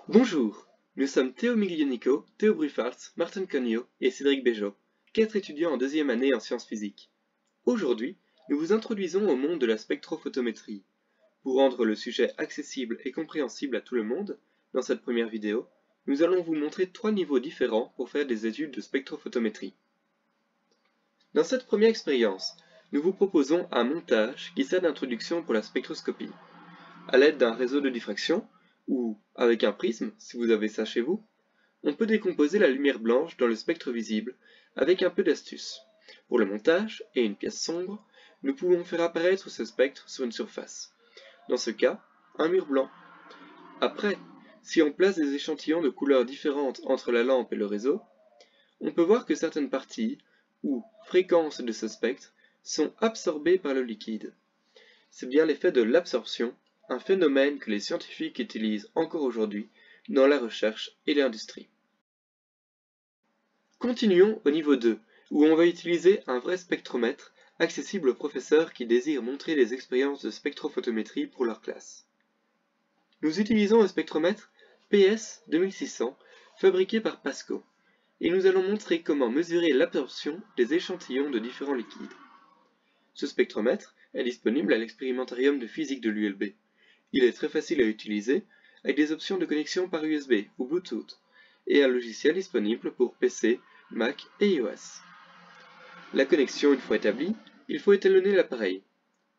Bonjour, nous sommes Théo Miglionico, Théo Bruffarts, Martin Cogno et Cédric Béjot, 4 étudiants en deuxième année en sciences physiques. Aujourd'hui, nous vous introduisons au monde de la spectrophotométrie. Pour rendre le sujet accessible et compréhensible à tout le monde, dans cette première vidéo, nous allons vous montrer 3 niveaux différents pour faire des études de spectrophotométrie. Dans cette première expérience, nous vous proposons un montage qui sert d'introduction pour la spectroscopie. À l'aide d'un réseau de diffraction, ou avec un prisme, si vous avez ça chez vous, on peut décomposer la lumière blanche dans le spectre visible avec un peu d'astuce. Pour le montage et une pièce sombre, nous pouvons faire apparaître ce spectre sur une surface. Dans ce cas, un mur blanc. Après, si on place des échantillons de couleurs différentes entre la lampe et le réseau, on peut voir que certaines parties, ou fréquences de ce spectre, sont absorbées par le liquide. C'est bien l'effet de l'absorption, un phénomène que les scientifiques utilisent encore aujourd'hui dans la recherche et l'industrie. Continuons au niveau 2, où on va utiliser un vrai spectromètre accessible aux professeurs qui désirent montrer des expériences de spectrophotométrie pour leur classe. Nous utilisons un spectromètre PS 2600 fabriqué par Pasco, et nous allons montrer comment mesurer l'absorption des échantillons de différents liquides. Ce spectromètre est disponible à l'expérimentarium de physique de l'ULB. Il est très facile à utiliser, avec des options de connexion par USB ou Bluetooth, et un logiciel disponible pour PC, Mac et iOS. La connexion une fois établie, il faut étalonner l'appareil.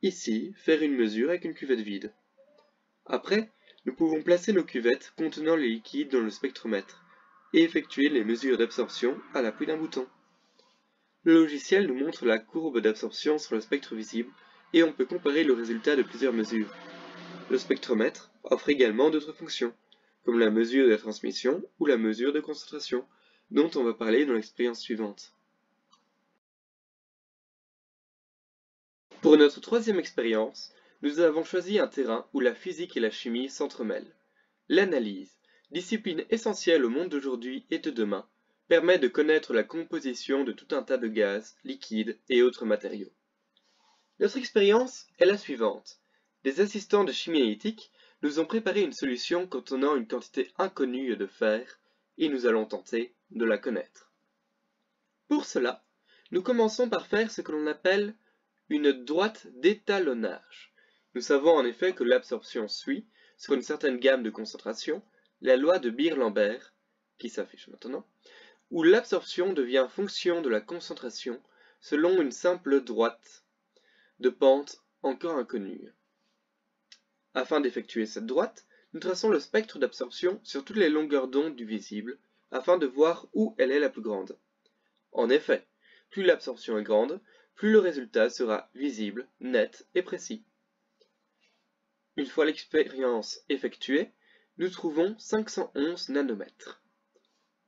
Ici, faire une mesure avec une cuvette vide. Après, nous pouvons placer nos cuvettes contenant les liquides dans le spectromètre, et effectuer les mesures d'absorption à l'appui d'un bouton. Le logiciel nous montre la courbe d'absorption sur le spectre visible, et on peut comparer le résultat de plusieurs mesures. Le spectromètre offre également d'autres fonctions, comme la mesure de la transmission ou la mesure de concentration, dont on va parler dans l'expérience suivante. Pour notre troisième expérience, nous avons choisi un terrain où la physique et la chimie s'entremêlent. L'analyse, discipline essentielle au monde d'aujourd'hui et de demain, permet de connaître la composition de tout un tas de gaz, liquides et autres matériaux. Notre expérience est la suivante. Des assistants de chimie analytique nous ont préparé une solution contenant une quantité inconnue de fer, et nous allons tenter de la connaître. Pour cela, nous commençons par faire ce que l'on appelle une droite d'étalonnage. Nous savons en effet que l'absorption suit, sur une certaine gamme de concentration, la loi de Beer-Lambert, qui s'affiche maintenant, où l'absorption devient fonction de la concentration selon une simple droite de pente encore inconnue. Afin d'effectuer cette droite, nous traçons le spectre d'absorption sur toutes les longueurs d'onde du visible, afin de voir où elle est la plus grande. En effet, plus l'absorption est grande, plus le résultat sera visible, net et précis. Une fois l'expérience effectuée, nous trouvons 511 nanomètres.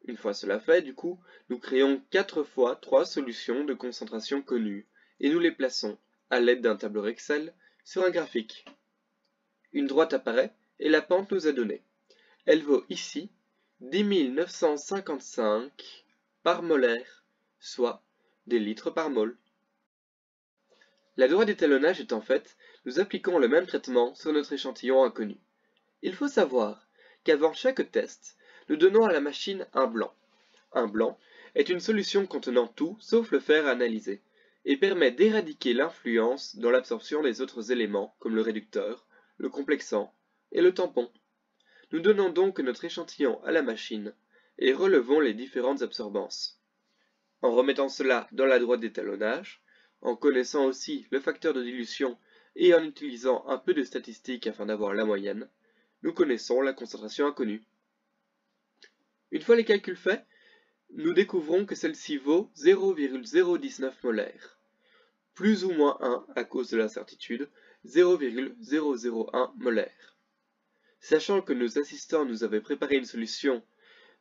Une fois cela fait, du coup, nous créons 4 fois 3 solutions de concentration connues, et nous les plaçons, à l'aide d'un tableur Excel, sur un graphique. Une droite apparaît et la pente nous est donnée. Elle vaut ici 10 955 par molaire, soit des litres par mol. La droite d'étalonnage étant faite, nous appliquons le même traitement sur notre échantillon inconnu. Il faut savoir qu'avant chaque test, nous donnons à la machine un blanc. Un blanc est une solution contenant tout sauf le fer analysé, et permet d'éradiquer l'influence dans l'absorption des autres éléments comme le réducteur, le complexant et le tampon. Nous donnons donc notre échantillon à la machine et relevons les différentes absorbances. En remettant cela dans la droite d'étalonnage, en connaissant aussi le facteur de dilution et en utilisant un peu de statistiques afin d'avoir la moyenne, nous connaissons la concentration inconnue. Une fois les calculs faits, nous découvrons que celle-ci vaut 0,019 molaires. Plus ou moins 1 à cause de l'incertitude, 0,001 molaires. Sachant que nos assistants nous avaient préparé une solution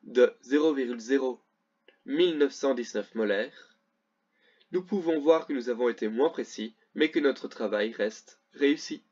de 0,01919 molaires, nous pouvons voir que nous avons été moins précis, mais que notre travail reste réussi.